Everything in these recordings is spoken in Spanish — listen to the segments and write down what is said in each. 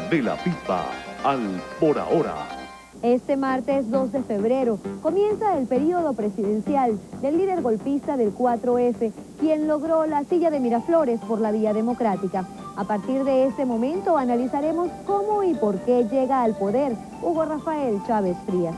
de la FIFA al Por Ahora. Este martes 2 de febrero comienza el periodo presidencial del líder golpista del 4F, quien logró la silla de Miraflores por la vía democrática. A partir de este momento analizaremos cómo y por qué llega al poder Hugo Rafael Chávez Frías.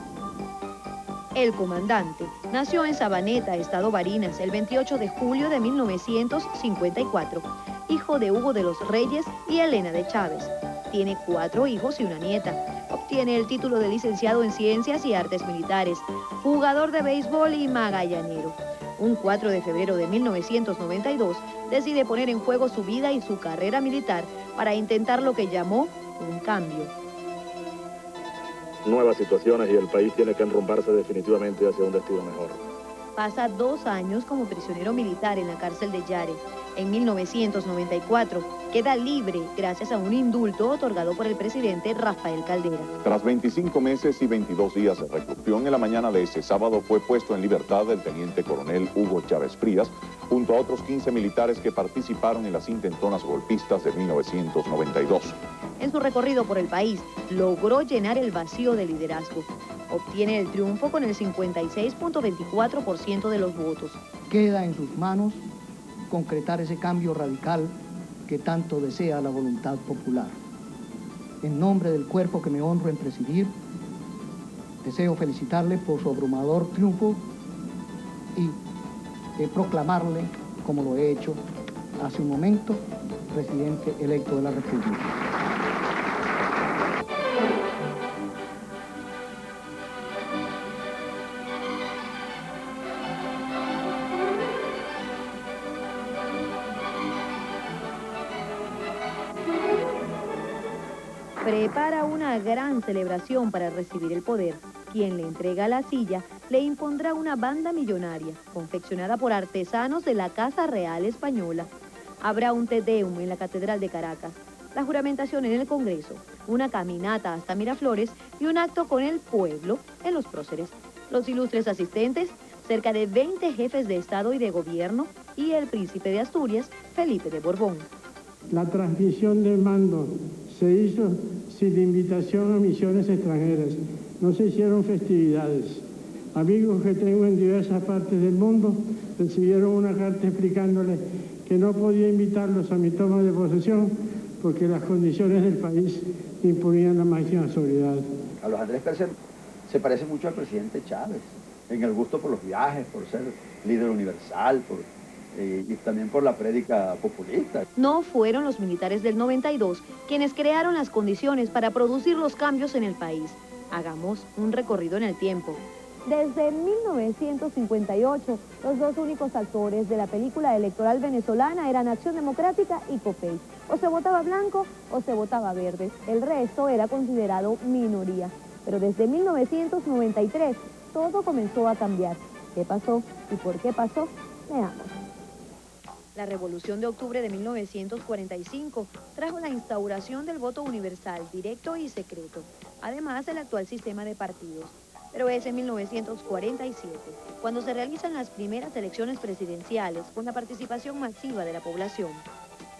El comandante nació en Sabaneta, Estado Barinas, el 28 de julio de 1954, hijo de Hugo de los Reyes y Elena de Chávez. Tiene 4 hijos y una nieta. Obtiene el título de licenciado en Ciencias y Artes Militares, jugador de béisbol y magallanero. Un 4 de febrero de 1992 decide poner en juego su vida y su carrera militar para intentar lo que llamó un cambio. Nuevas situaciones y el país tiene que enrumbarse definitivamente hacia un destino mejor. Pasa 2 años como prisionero militar en la cárcel de Yare. En 1994 queda libre gracias a un indulto otorgado por el presidente Rafael Caldera. Tras 25 meses y 22 días de reclusión, en la mañana de ese sábado fue puesto en libertad el teniente coronel Hugo Chávez Frías, junto a otros 15 militares que participaron en las intentonas golpistas de 1992. En su recorrido por el país, logró llenar el vacío de liderazgo. Obtiene el triunfo con el 56.24% de los votos. Queda en sus manos concretar ese cambio radical que tanto desea la voluntad popular. En nombre del cuerpo que me honro en presidir, deseo felicitarle por su abrumador triunfo y proclamarle, como lo he hecho hace un momento, presidente electo de la República. Prepara una gran celebración para recibir el poder. Quien le entrega la silla le impondrá una banda millonaria, confeccionada por artesanos de la Casa Real Española. Habrá un Te Deum en la Catedral de Caracas, la juramentación en el Congreso, una caminata hasta Miraflores y un acto con el pueblo en Los Próceres. Los ilustres asistentes, cerca de 20 jefes de Estado y de Gobierno y el príncipe de Asturias, Felipe de Borbón. La transmisión del mando se hizo sin invitación a misiones extranjeras. No se hicieron festividades. Amigos que tengo en diversas partes del mundo recibieron una carta explicándoles que no podía invitarlos a mi toma de posesión porque las condiciones del país imponían la máxima seguridad. Carlos Andrés Pérez se parece mucho al presidente Chávez en el gusto por los viajes, por ser líder universal, y también por la prédica populista. No fueron los militares del 92 quienes crearon las condiciones para producir los cambios en el país. Hagamos un recorrido en el tiempo. Desde 1958, los 2 únicos actores de la película electoral venezolana eran Acción Democrática y COPEI. O se votaba blanco o se votaba verde. El resto era considerado minoría. Pero desde 1993, todo comenzó a cambiar. ¿Qué pasó y por qué pasó? Veamos. La Revolución de Octubre de 1945 trajo la instauración del voto universal, directo y secreto, además del actual sistema de partidos. Pero es en 1947, cuando se realizan las primeras elecciones presidenciales con la participación masiva de la población.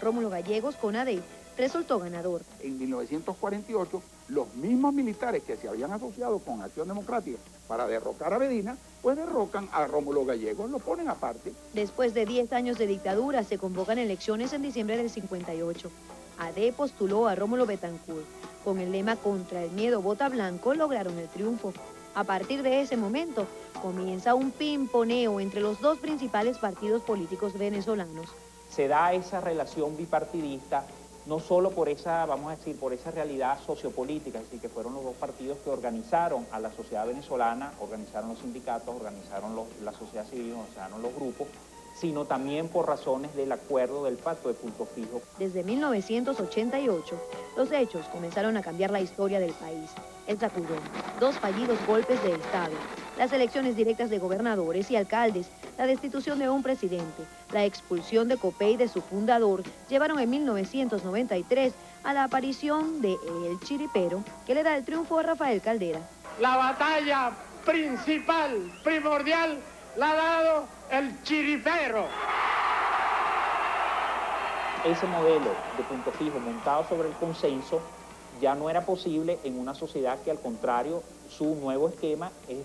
Rómulo Gallegos, con AD, resultó ganador. En 1948, los mismos militares que se habían asociado con Acción Democrática para derrocar a Medina, pues derrocan a Rómulo Gallegos, lo ponen aparte. Después de 10 años de dictadura, se convocan elecciones en diciembre del 58. AD postuló a Rómulo Betancourt. Con el lema "Contra el miedo, vota blanco", lograron el triunfo. A partir de ese momento, comienza un pimponeo entre los 2 principales partidos políticos venezolanos. Se da esa relación bipartidista, no solo por esa, vamos a decir, por esa realidad sociopolítica, es decir, que fueron los 2 partidos que organizaron a la sociedad venezolana, organizaron los sindicatos, organizaron la sociedad civil, organizaron los grupos, sino también por razones del acuerdo del pacto de punto fijo. Desde 1988, los hechos comenzaron a cambiar la historia del país. El sacudón, 2 fallidos golpes de Estado, las elecciones directas de gobernadores y alcaldes, la destitución de un presidente, la expulsión de COPEI de su fundador, llevaron en 1993 a la aparición de El Chiripero, que le da el triunfo a Rafael Caldera. La batalla principal, primordial, la ha dado El Chiripero. Ese modelo de punto fijo montado sobre el consenso ya no era posible en una sociedad que al contrario su nuevo esquema es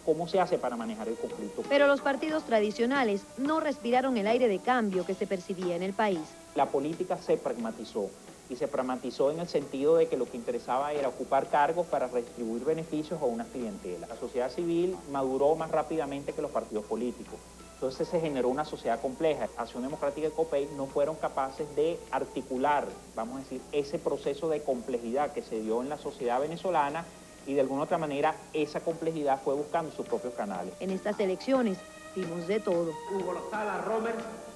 cómo se hace para manejar el conflicto. Pero los partidos tradicionales no respiraron el aire de cambio que se percibía en el país. La política se pragmatizó, y se pragmatizó en el sentido de que lo que interesaba era ocupar cargos para redistribuir beneficios a una clientela. La sociedad civil maduró más rápidamente que los partidos políticos. Entonces se generó una sociedad compleja. Acción Democrática y COPEI no fueron capaces de articular, vamos a decir, ese proceso de complejidad que se dio en la sociedad venezolana, y de alguna otra manera esa complejidad fue buscando sus propios canales. En estas elecciones vimos de todo.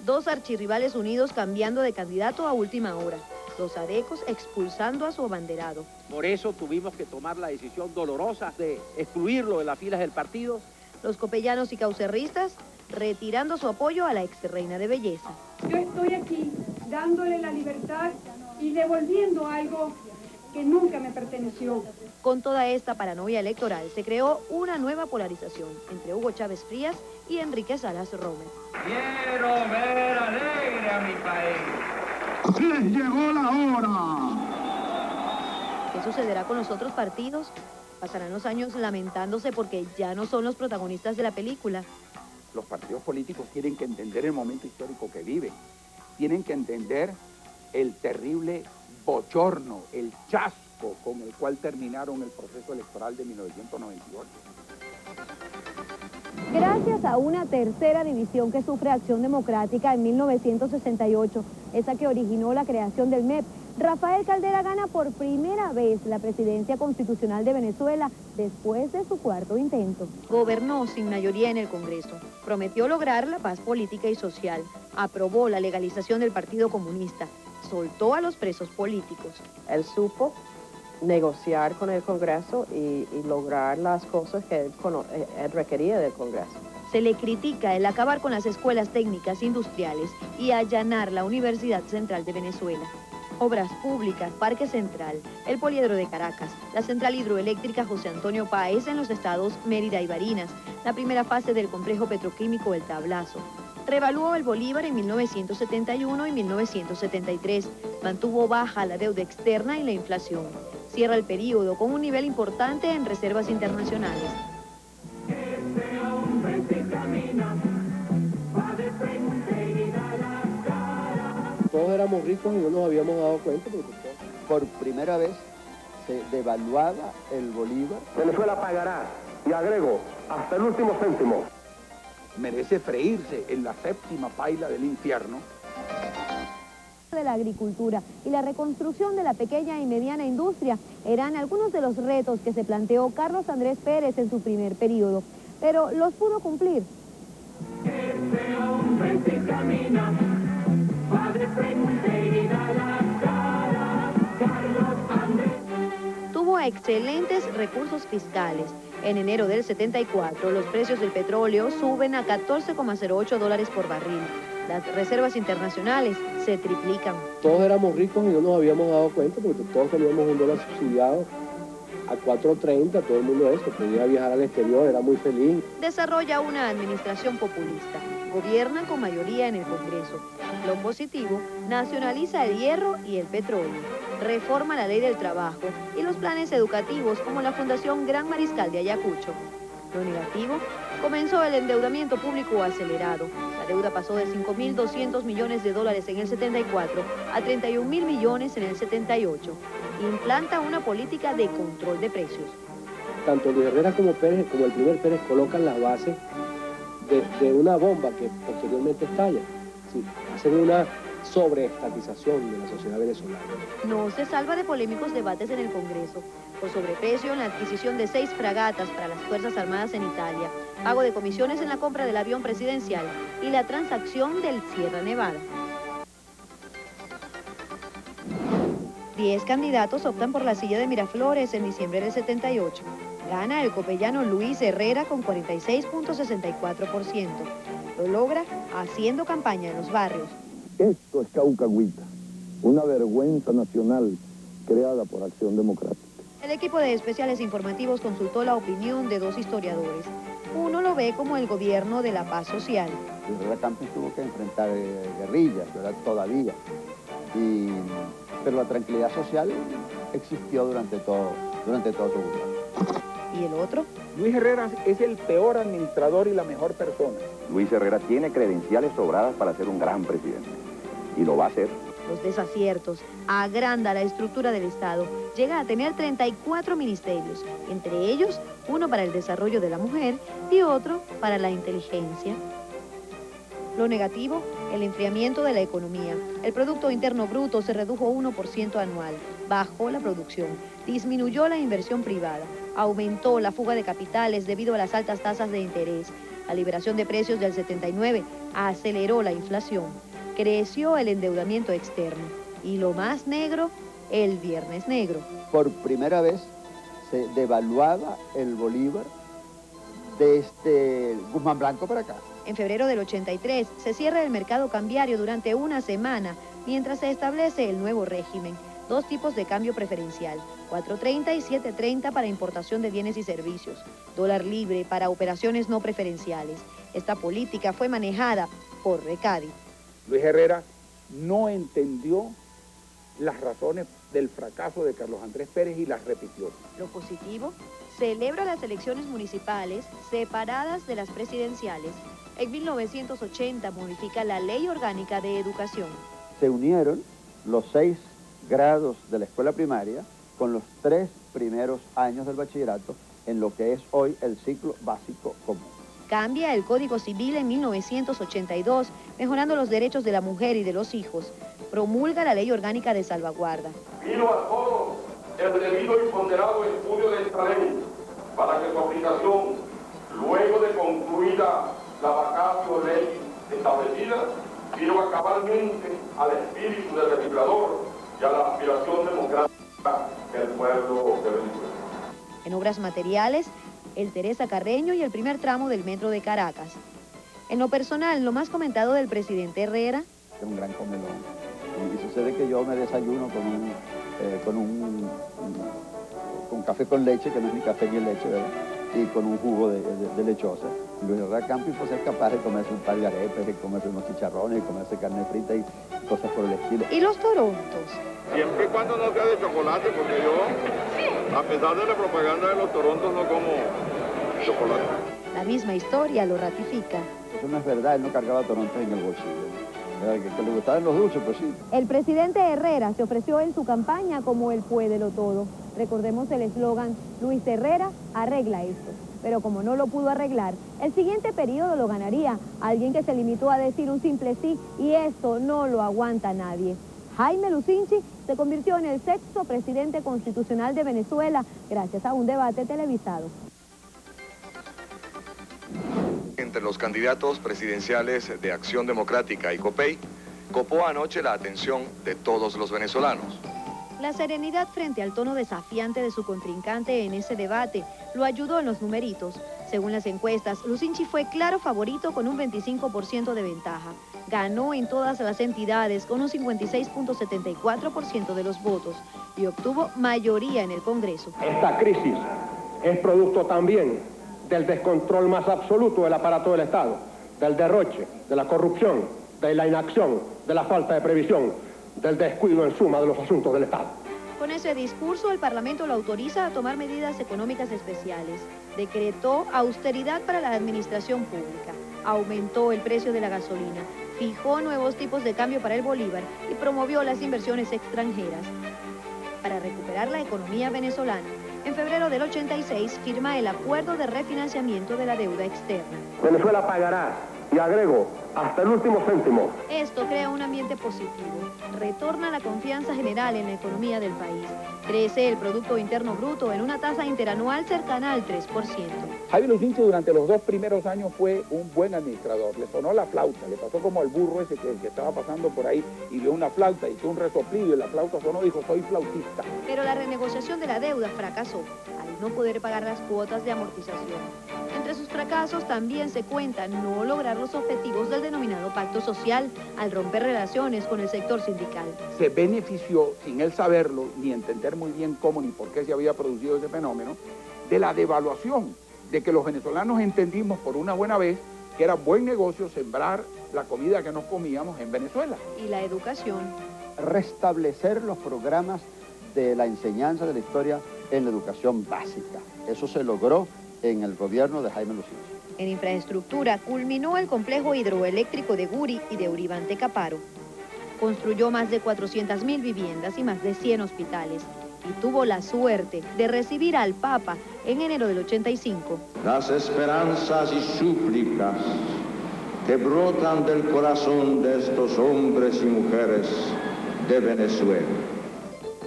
Dos archirrivales unidos cambiando de candidato a última hora. Los adecos expulsando a su abanderado. Por eso tuvimos que tomar la decisión dolorosa de excluirlo de las filas del partido. Los copellanos y caucerristas retirando su apoyo a la ex reina de belleza. Yo estoy aquí dándole la libertad y devolviendo algo que nunca me perteneció. Con toda esta paranoia electoral se creó una nueva polarización entre Hugo Chávez Frías y Enrique Salas Romer. Quiero ver alegre a mi país. ¡Les llegó la hora! ¿Qué sucederá con los otros partidos? Pasarán los años lamentándose porque ya no son los protagonistas de la película. Los partidos políticos tienen que entender el momento histórico que viven. Tienen que entender el terrible bochorno, el chasco con el cual terminaron el proceso electoral de 1998. Gracias a una tercera división que sufre Acción Democrática en 1968, esa que originó la creación del MEP, Rafael Caldera gana por primera vez la presidencia constitucional de Venezuela después de su cuarto intento. Gobernó sin mayoría en el Congreso, prometió lograr la paz política y social, aprobó la legalización del Partido Comunista, soltó a los presos políticos. Él supo negociar con el Congreso y lograr las cosas que él requería del Congreso. Se le critica el acabar con las escuelas técnicas industriales y allanar la Universidad Central de Venezuela. Obras públicas, Parque Central, el Poliedro de Caracas, la Central Hidroeléctrica José Antonio Páez en los estados Mérida y Barinas, la primera fase del complejo petroquímico El Tablazo. Revaluó el bolívar en 1971 y 1973, mantuvo baja la deuda externa y la inflación. Cierra el periodo con un nivel importante en reservas internacionales. Todos éramos ricos y no nos habíamos dado cuenta. Por primera vez se devaluaba el bolívar. Venezuela pagará, y agrego, hasta el último céntimo. Merece freírse en la séptima paila del infierno. De la agricultura y la reconstrucción de la pequeña y mediana industria eran algunos de los retos que se planteó Carlos Andrés Pérez en su primer periodo, pero los pudo cumplir. Ese hombre que camina, padre pregunte y da la cara, Carlos Andrés. Tuvo excelentes recursos fiscales. En enero del 74, los precios del petróleo suben a $14,08 por barril. Las reservas internacionales se triplican. Todos éramos ricos y no nos habíamos dado cuenta porque todos teníamos un dólar subsidiado a 4.30, todo el mundo eso, podía viajar al exterior, era muy feliz. Desarrolla una administración populista. Gobierna con mayoría en el Congreso. Lo positivo, nacionaliza el hierro y el petróleo. Reforma la ley del trabajo y los planes educativos como la Fundación Gran Mariscal de Ayacucho. Lo negativo, comenzó el endeudamiento público acelerado. La deuda pasó de $5.200 millones en el 74 a 31.000 millones en el 78. Implanta una política de control de precios. Tanto Luis Herrera como Pérez, como el primer Pérez, colocan las bases de una bomba que posteriormente estalla. Sí, hacen una sobreestatización de la sociedad venezolana. No se salva de polémicos debates en el Congreso. Por sobreprecio en la adquisición de 6 fragatas para las Fuerzas Armadas en Italia, pago de comisiones en la compra del avión presidencial y la transacción del Sierra Nevada. 10 candidatos optan por la silla de Miraflores en diciembre del 78. Gana el copellano Luis Herrera con 46.64%. Lo logra haciendo campaña en los barrios. Esto es Caucagüita, una vergüenza nacional creada por Acción Democrática. El equipo de especiales informativos consultó la opinión de 2 historiadores. Uno lo ve como el gobierno de la paz social. Herrera Campos tuvo que enfrentar guerrillas, ¿verdad? Todavía. Y pero la tranquilidad social existió durante todo su gobierno. ¿Y el otro? Luis Herrera es el peor administrador y la mejor persona. Luis Herrera tiene credenciales sobradas para ser un gran presidente. Y lo va a hacer. Los desaciertos, agranda la estructura del Estado, llega a tener 34 ministerios, entre ellos uno para el desarrollo de la mujer y otro para la inteligencia. Lo negativo, el enfriamiento de la economía. El Producto Interno Bruto se redujo 1% anual, bajó la producción, disminuyó la inversión privada, aumentó la fuga de capitales debido a las altas tasas de interés, la liberación de precios del 79 aceleró la inflación, creció el endeudamiento externo y lo más negro, el Viernes Negro. Por primera vez se devaluaba el bolívar desde Guzmán Blanco para acá. En febrero del 83 se cierra el mercado cambiario durante una semana mientras se establece el nuevo régimen. Dos tipos de cambio preferencial, 4.30 y 7.30 para importación de bienes y servicios, dólar libre para operaciones no preferenciales. Esta política fue manejada por Recadi. Luis Herrera no entendió las razones del fracaso de Carlos Andrés Pérez y las repitió. Lo positivo, celebra las elecciones municipales separadas de las presidenciales. En 1980 modifica la Ley Orgánica de Educación. Se unieron los 6 grados de la escuela primaria con los 3 primeros años del bachillerato en lo que es hoy el ciclo básico común. Cambia el Código Civil en 1982, mejorando los derechos de la mujer y de los hijos. Promulga la Ley Orgánica de Salvaguarda. Pido a todos el debido y ponderado estudio de esta ley para que su aplicación, luego de concluida la vacatio ley establecida, sirva cabalmente al espíritu del legislador y a la aspiración democrática del pueblo de Venezuela. En obras materiales, el Teresa Carreño y el primer tramo del metro de Caracas. En lo personal, lo más comentado del presidente Herrera. Es un gran comelón. Y sucede que yo me desayuno con café con leche, que no es ni café ni leche, ¿verdad? Y con un jugo de lechosa. Luis Herrera Campos pues, es capaz de comerse un par de arepas, de comerse unos chicharrones, de comerse carne frita y cosas por el estilo. ¿Y los torontos? Siempre y cuando no sea de chocolate, porque yo, a pesar de la propaganda de los torontos, no como chocolate. La misma historia lo ratifica. Eso no es verdad, él no cargaba torontos en el bolsillo. Que le gustaban los dulces, pues sí. El presidente Herrera se ofreció en su campaña como el puédelo todo. Recordemos el eslogan, Luis Herrera arregla esto. Pero como no lo pudo arreglar, el siguiente periodo lo ganaría alguien que se limitó a decir un simple sí y esto no lo aguanta nadie. Jaime Lucinchi se convirtió en el 6º presidente constitucional de Venezuela gracias a un debate televisado. Entre los candidatos presidenciales de Acción Democrática y COPEI, copó anoche la atención de todos los venezolanos. La serenidad frente al tono desafiante de su contrincante en ese debate lo ayudó en los numeritos. Según las encuestas, Lucinchi fue claro favorito con un 25% de ventaja. Ganó en todas las entidades con un 56.74% de los votos y obtuvo mayoría en el Congreso. Esta crisis es producto también del descontrol más absoluto del aparato del Estado, del derroche, de la corrupción, de la inacción, de la falta de previsión, del descuido en suma de los asuntos del Estado. Con ese discurso, el Parlamento lo autoriza a tomar medidas económicas especiales. Decretó austeridad para la administración pública, aumentó el precio de la gasolina, fijó nuevos tipos de cambio para el bolívar y promovió las inversiones extranjeras. Para recuperar la economía venezolana, en febrero del 86 firma el acuerdo de refinanciamiento de la deuda externa. Venezuela pagará, y agrego, hasta el último céntimo. Esto crea un ambiente positivo, retorna la confianza general en la economía del país, crece el Producto Interno Bruto en una tasa interanual cercana al 3%. Jaime Lucinchi durante los 2 primeros años fue un buen administrador, le sonó la flauta, le pasó como al burro ese que estaba pasando por ahí y vio una flauta, hizo un resoplido y la flauta sonó y dijo, soy flautista. Pero la renegociación de la deuda fracasó, al no poder pagar las cuotas de amortización. Entre sus fracasos también se cuenta no lograr los objetivos del denominado pacto social al romper relaciones con el sector sindical. Se benefició, sin él saberlo, ni entender muy bien cómo ni por qué se había producido ese fenómeno, de la devaluación, de que los venezolanos entendimos por una buena vez que era buen negocio sembrar la comida que nos comíamos en Venezuela. Y la educación. restablecer los programas de la enseñanza de la historia en la educación básica. Eso se logró en el gobierno de Jaime Lucinchi. En infraestructura, culminó el complejo hidroeléctrico de Guri y de Uribante Caparo. Construyó más de 400.000 viviendas y más de 100 hospitales. Y tuvo la suerte de recibir al Papa en enero del 85. Las esperanzas y súplicas que brotan del corazón de estos hombres y mujeres de Venezuela.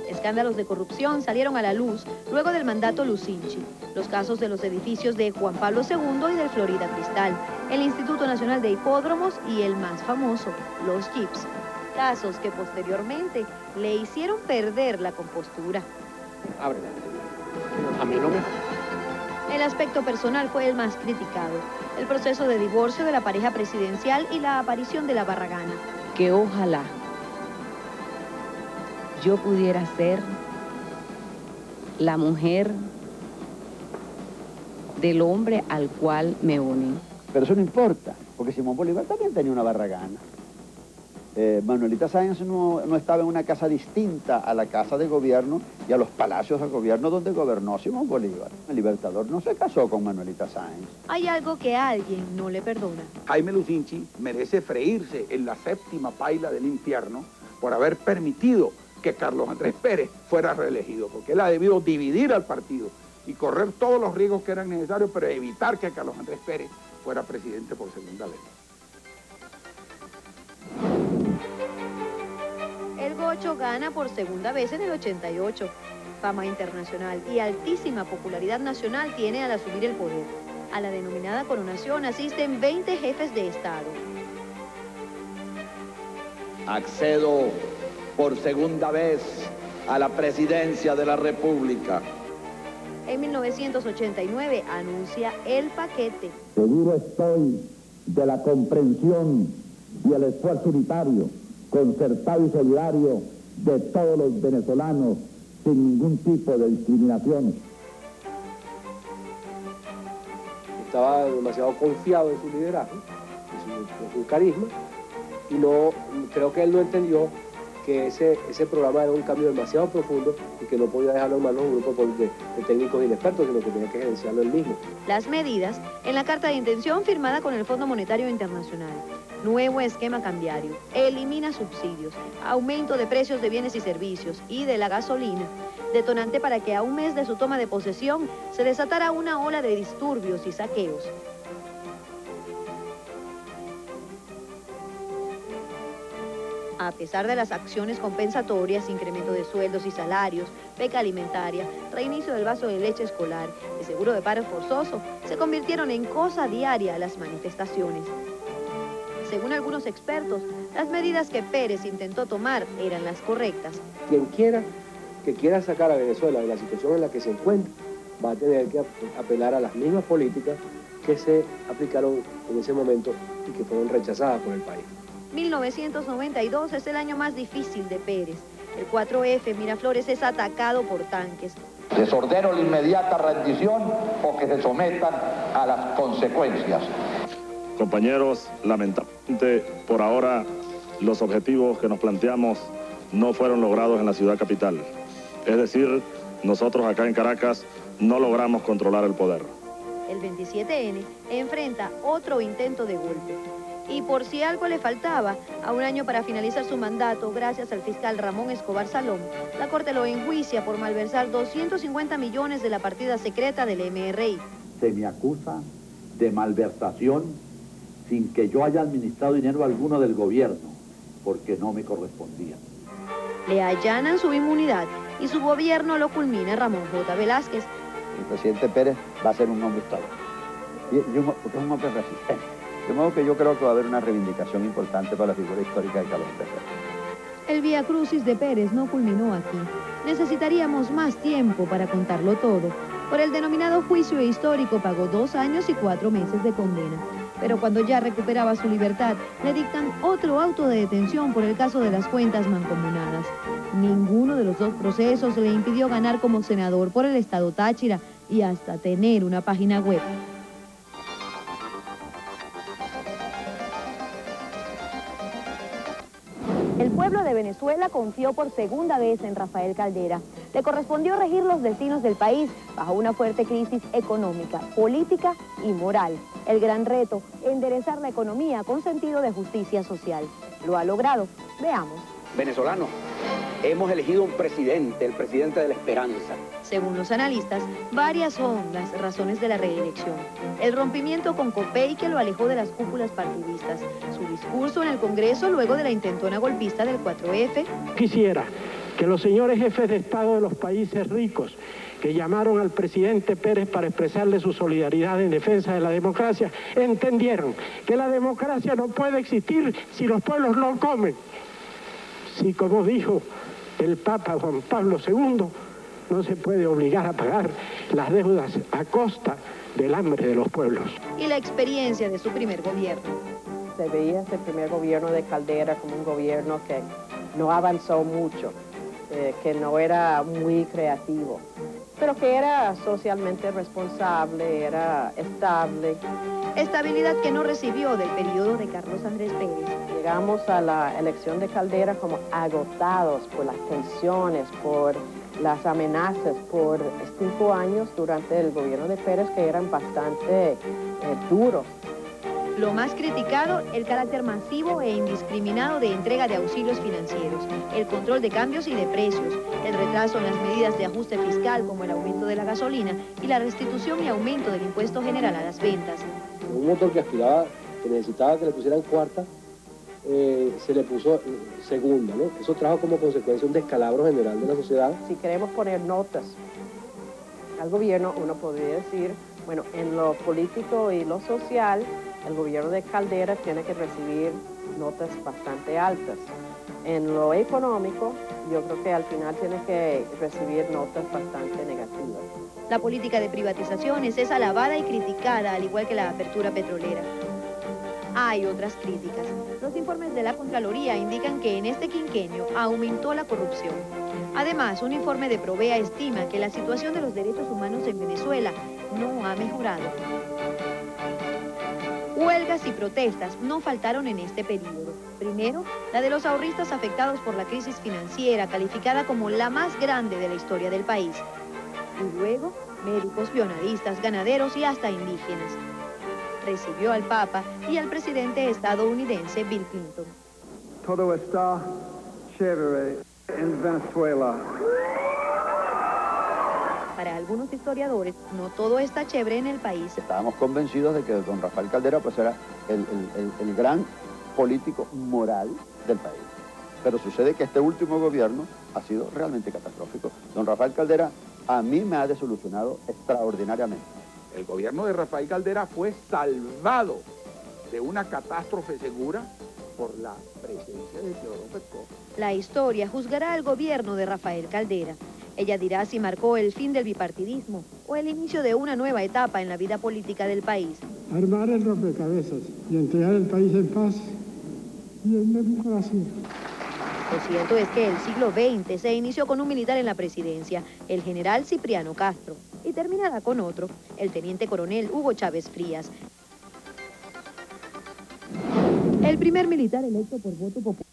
Escándalos de corrupción salieron a la luz luego del mandato Lucinchi. Los casos de los edificios de Juan Pablo II y del Florida Cristal, el Instituto Nacional de Hipódromos y el más famoso, los Jeeps. Casos que posteriormente le hicieron perder la compostura. Ábrela. A mí no me... El aspecto personal fue el más criticado. El proceso de divorcio de la pareja presidencial y la aparición de la barragana. Que ojalá yo pudiera ser la mujer del hombre al cual me unen. Pero eso no importa, porque Simón Bolívar también tenía una barragana. Manuelita Sáenz no estaba en una casa distinta a la casa de gobierno y a los palacios de gobierno donde gobernó Simón Bolívar. El Libertador no se casó con Manuelita Sáenz. Hay algo que a alguien no le perdona. Jaime Lucinchi merece freírse en la 7ª paila del infierno por haber permitido que Carlos Andrés Pérez fuera reelegido, porque él ha debido dividir al partido y correr todos los riesgos que eran necesarios, pero evitar que Carlos Andrés Pérez fuera presidente por segunda vez. El Gocho gana por segunda vez en el 88. Fama internacional y altísima popularidad nacional tiene al asumir el poder. A la denominada coronación asisten 20 jefes de Estado. Accedo por segunda vez a la presidencia de la República. En 1989 anuncia el paquete. Seguro estoy de la comprensión y el esfuerzo unitario, concertado y solidario de todos los venezolanos, sin ningún tipo de discriminación. Estaba demasiado confiado en su liderazgo, en su carisma, y no, creo que él no entendió que ese programa era un cambio demasiado profundo y que no podía dejarlo en manos de un grupo de técnicos inexpertos, sino que tenía que gerenciarlo él mismo. Las medidas en la carta de intención firmada con el Fondo Monetario Internacional. Nuevo esquema cambiario, elimina subsidios, aumento de precios de bienes y servicios y de la gasolina, detonante para que a un mes de su toma de posesión se desatara una ola de disturbios y saqueos. A pesar de las acciones compensatorias, incremento de sueldos y salarios, beca alimentaria, reinicio del vaso de leche escolar y seguro de paro forzoso, se convirtieron en cosa diaria las manifestaciones. Según algunos expertos, las medidas que Pérez intentó tomar eran las correctas. Quien quiera que quiera sacar a Venezuela de la situación en la que se encuentra, va a tener que apelar a las mismas políticas que se aplicaron en ese momento y que fueron rechazadas por el país. 1992 es el año más difícil de Pérez. El 4F Miraflores es atacado por tanques. Les ordeno la inmediata rendición o que se sometan a las consecuencias. Compañeros, lamentablemente por ahora los objetivos que nos planteamos no fueron logrados en la ciudad capital. Es decir, nosotros acá en Caracas no logramos controlar el poder. El 27N enfrenta otro intento de golpe. Y por si algo le faltaba, a un año para finalizar su mandato, gracias al fiscal Ramón Escobar Salón, la Corte lo enjuicia por malversar 250 millones de la partida secreta del MRI. Se me acusa de malversación sin que yo haya administrado dinero alguno del gobierno, porque no me correspondía. Le allanan su inmunidad y su gobierno lo culmina Ramón J. Velázquez. El presidente Pérez va a ser un hombre estable, porque es un hombre resistente. De modo que yo creo que va a haber una reivindicación importante para la figura histórica de Carlos Pérez. El Vía Crucis de Pérez no culminó aquí. Necesitaríamos más tiempo para contarlo todo. Por el denominado juicio histórico pagó 2 años y 4 meses de condena. Pero cuando ya recuperaba su libertad, le dictan otro auto de detención por el caso de las cuentas mancomunadas. Ninguno de los dos procesos le impidió ganar como senador por el estado Táchira y hasta tener una página web. El pueblo de Venezuela Venezuela confió por segunda vez en Rafael Caldera. Le correspondió regir los destinos del país bajo una fuerte crisis económica, política y moral. El gran reto, enderezar la economía con sentido de justicia social. Lo ha logrado. Veamos. Venezolanos, hemos elegido un presidente, el presidente de la esperanza. Según los analistas, varias son las razones de la reelección. El rompimiento con Copey, que lo alejó de las cúpulas partidistas. Su discurso en el Congreso luego de la intentona golpista del 4F. Quisiera que los señores jefes de Estado de los países ricos que llamaron al presidente Pérez para expresarle su solidaridad en defensa de la democracia, entendieron que la democracia no puede existir si los pueblos no comen. Si, como dijo el Papa Juan Pablo II, no se puede obligar a pagar las deudas a costa del hambre de los pueblos. Y la experiencia de su primer gobierno. Se veía este primer gobierno de Caldera como un gobierno que no avanzó mucho, que no era muy creativo, pero que era socialmente responsable, era estable. Estabilidad que no recibió del periodo de Carlos Andrés Pérez. Llegamos a la elección de Caldera como agotados por las tensiones, por las amenazas, por 5 años durante el gobierno de Pérez que eran bastante duros. Lo más criticado, el carácter masivo e indiscriminado de entrega de auxilios financieros, el control de cambios y de precios, el retraso en las medidas de ajuste fiscal como el aumento de la gasolina y la restitución y aumento del impuesto general a las ventas. Un motor que aspiraba, que necesitaba que le pusieran cuarta, se le puso segunda, ¿no? Eso trajo como consecuencia un descalabro general de la sociedad. Si queremos poner notas al gobierno, uno podría decir, bueno, en lo político y lo social, el gobierno de Caldera tiene que recibir notas bastante altas. En lo económico, yo creo que al final tiene que recibir notas bastante negativas. La política de privatizaciones es alabada y criticada, al igual que la apertura petrolera. Hay otras críticas. Los informes de la Contraloría indican que en este quinquenio aumentó la corrupción. Además, un informe de Provea estima que la situación de los derechos humanos en Venezuela no ha mejorado. Huelgas y protestas no faltaron en este periodo. Primero, la de los ahorristas afectados por la crisis financiera, calificada como la más grande de la historia del país. Y luego, médicos, pionadistas, ganaderos y hasta indígenas. Recibió al Papa y al presidente estadounidense Bill Clinton. Todo está chévere en Venezuela. Para algunos historiadores, no todo está chévere en el país. Estábamos convencidos de que don Rafael Caldera pues era el gran político moral del país. Pero sucede que este último gobierno ha sido realmente catastrófico. Don Rafael Caldera a mí me ha desilusionado extraordinariamente. El gobierno de Rafael Caldera fue salvado de una catástrofe segura por la presencia de Teodoro Petro. La historia juzgará al gobierno de Rafael Caldera. Ella dirá si marcó el fin del bipartidismo o el inicio de una nueva etapa en la vida política del país. Armar el rompecabezas y entregar el país en paz y en democracia. Lo cierto es que el siglo XX se inició con un militar en la presidencia, el general Cipriano Castro, y terminará con otro, el teniente coronel Hugo Chávez Frías. El primer militar electo por voto popular.